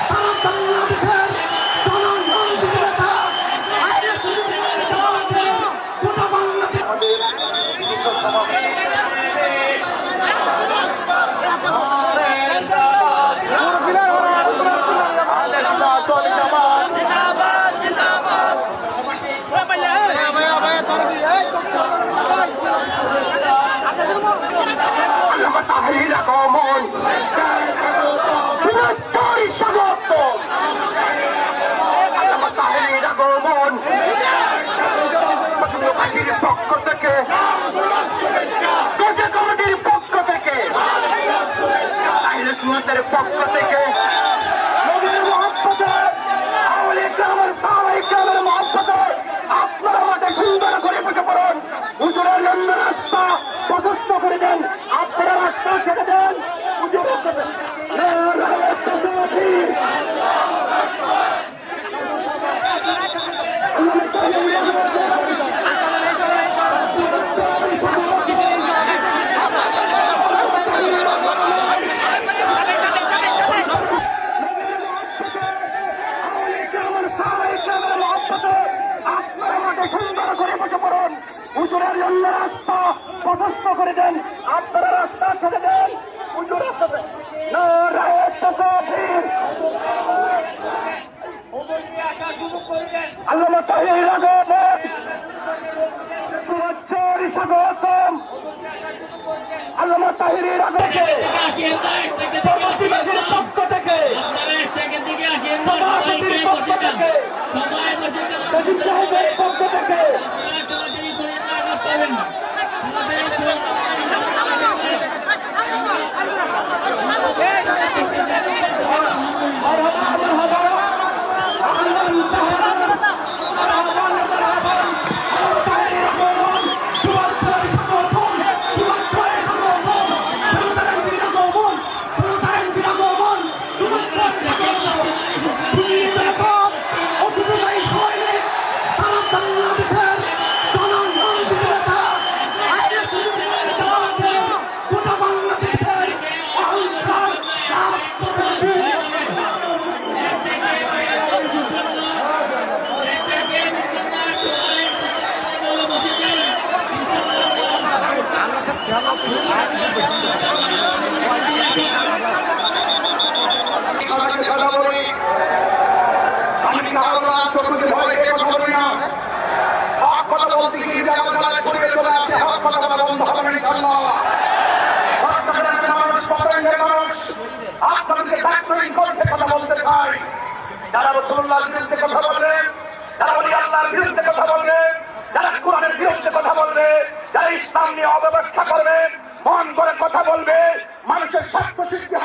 সারা বাংলাদেশের জনগণ বিজেতা গোটা পক্ষ থেকে কমিটির পক্ষ থেকে আইনের পক্ষ থেকে আপনারা মাঠে সুন্দর করে বসে পড়ুন। হুজুরের জন্য রাস্তা প্রশস্ত করে দেন, আপনারা রাস্তা ছেড়ে দেন। হুজুরের জন্য রাস্তা প্রশস্ত করে দেন, আপনারা রাস্তা ছেড়ে দেন। হুজুর আল্লামা তাহির আগমন শুভেচ্ছারি স্বাগতম। আল্লামা তাহিরের আগমনকে সমাজবাসীর পক্ষ থেকে সমাজবাসীর পক্ষ থেকে সচিব সাহেবের পক্ষ থেকে কথা বলি, আমি কথা বলতে গিয়ে আমার গলায় ছড়িয়ে চলে আসে, হক কথা বলা বন্ধ হবে ইনশাআল্লাহ। মানুষ পতঙ্গের মানুষ আপনাদেরকে ফ্যাক্টরিং করতে কথা বলতে চাই। যারা রাসূলুল্লাহর বিরুদ্ধে কথা বলবে, যারা ওলি আল্লাহর বিরুদ্ধে কথা বলবে, যারা কোরআনের বিরুদ্ধে কথা বলবে, যারা ইসলাম নিয়ে অপব্যাখ্যা করবে, মন করে কথা বলবে, মানুষের স্বার্থ সৃষ্টি